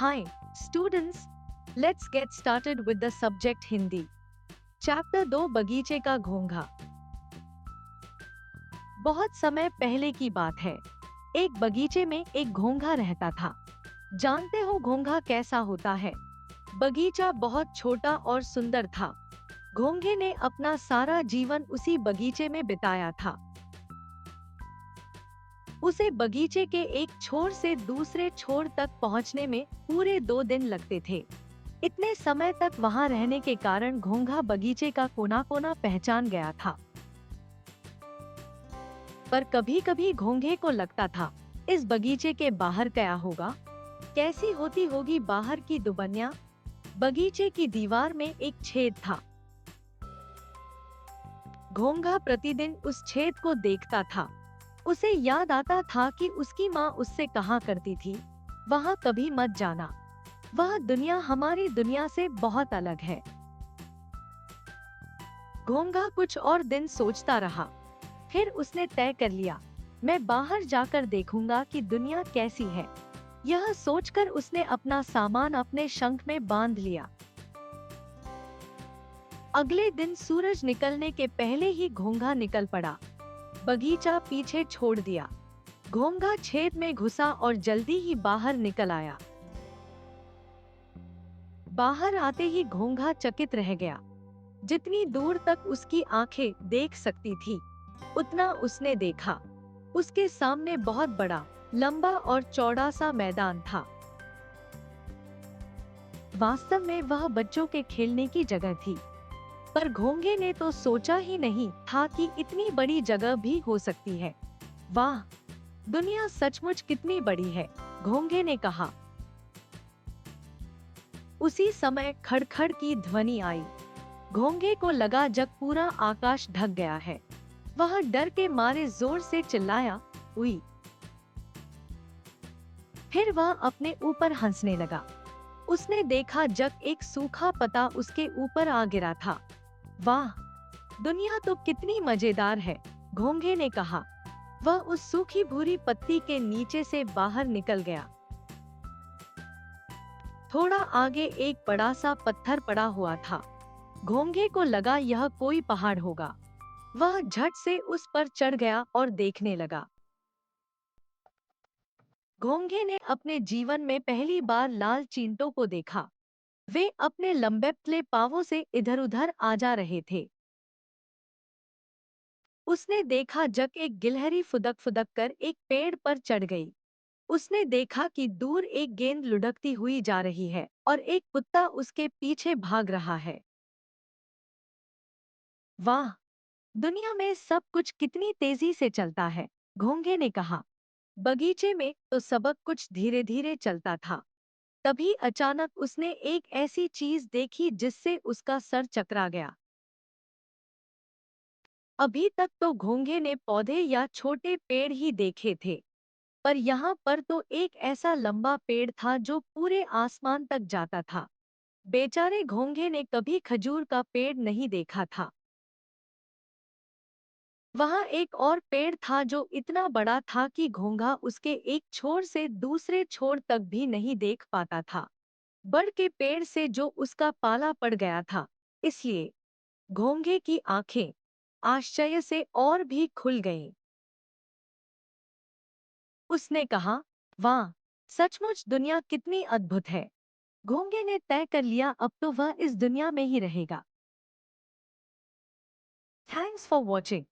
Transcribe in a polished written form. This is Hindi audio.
Hi, students. Let's get started with the subject Hindi. Chapter 2 बगीचे का घोंघा। बहुत समय पहले की बात है। एक बगीचे में एक घोंघा रहता था। जानते हो घोंघा कैसा होता है? बगीचा बहुत छोटा और सुंदर था। घोंघे ने अपना सारा जीवन उसी बगीचे में बिताया था। उसे बगीचे के एक छोर से दूसरे छोर तक पहुंचने में पूरे 2 दिन लगते थे। इतने समय तक वहां रहने के कारण घोंघा बगीचे का कोना कोना पहचान गया था। पर कभी-कभी घोंघे को लगता था, इस बगीचे के बाहर क्या होगा? कैसी होती होगी बाहर की दुनिया? बगीचे की दीवार में एक छेद था। घोंघा प्रतिदिन उस छेद को देखता था। उसे याद आता था कि उसकी माँ उससे कहा करती थी, वहाँ कभी मत जाना। वह दुनिया हमारी दुनिया से बहुत अलग है। घोंघा कुछ और दिन सोचता रहा। फिर उसने तय कर लिया, मैं बाहर जाकर देखूंगा कि दुनिया कैसी है। यह सोचकर उसने अपना सामान अपने शंख में बांध लिया। अगले दिन सूरज निकलने के पहले ही घोंघा निकल पड़ा। बगीचा पीछे छोड़ दिया। घोंघा छेद में घुसा और जल्दी ही बाहर निकल आया। बाहर आते ही घोंघा चकित रह गया। जितनी दूर तक उसकी आंखें देख सकती थी, उतना उसने देखा। उसके सामने बहुत बड़ा, लंबा और चौड़ा सा मैदान था। वास्तव में वह बच्चों के खेलने की जगह थी। पर घोंघे ने तो सोचा ही नहीं था कि इतनी बड़ी जगह भी हो सकती है। वाह, दुनिया सचमुच कितनी बड़ी है, घोंघे ने कहा। उसी समय खड़खड़ की ध्वनि आई। घोंघे को लगा जब पूरा आकाश ढक गया है। वह डर के मारे जोर से चिल्लाया, उई। फिर वह अपने ऊपर हंसने लगा। उसने देखा जब एक सूखा पत्ता उसके ऊपर आ गिरा था। वाह, दुनिया तो कितनी मजेदार है, घोंघे ने कहा। वह उस सूखी भूरी पत्ती के नीचे से बाहर निकल गया। थोड़ा आगे एक बड़ा सा पत्थर पड़ा हुआ था। घोंघे को लगा यह कोई पहाड़ होगा। वह झट से उस पर चढ़ गया और देखने लगा। घोंघे ने अपने जीवन में पहली बार लाल चींटों को देखा। वे अपने लंबे पतले पांवों से इधर-उधर आ जा रहे थे। उसने देखा जब एक गिलहरी फुदक-फुदक कर एक पेड़ पर चढ़ गई। उसने देखा कि दूर एक गेंद लुढ़कती हुई जा रही है और एक कुत्ता उसके पीछे भाग रहा है। वाह, दुनिया में सब कुछ कितनी तेजी से चलता है, घोंघे ने कहा। बगीचे में तो सब कुछ धीरे-धीरे चलता था। तभी अचानक उसने एक ऐसी चीज देखी जिससे उसका सर चकरा गया। अभी तक तो घोंघे ने पौधे या छोटे पेड़ ही देखे थे, पर यहाँ पर तो एक ऐसा लंबा पेड़ था जो पूरे आसमान तक जाता था। बेचारे घोंघे ने कभी खजूर का पेड़ नहीं देखा था। वहाँ एक और पेड़ था जो इतना बड़ा था कि घोंघा उसके एक छोर से दूसरे छोर तक भी नहीं देख पाता था। बड़ के पेड़ से जो उसका पाला पड़ गया था, इसलिए घोंघे की आंखें आश्चर्य से और भी खुल गईं। उसने कहा, वाह, सचमुच दुनिया कितनी अद्भुत है। घोंघे ने तय कर लिया अब तो वह इस दुनिया में ही रहेगा। Thanks for watching.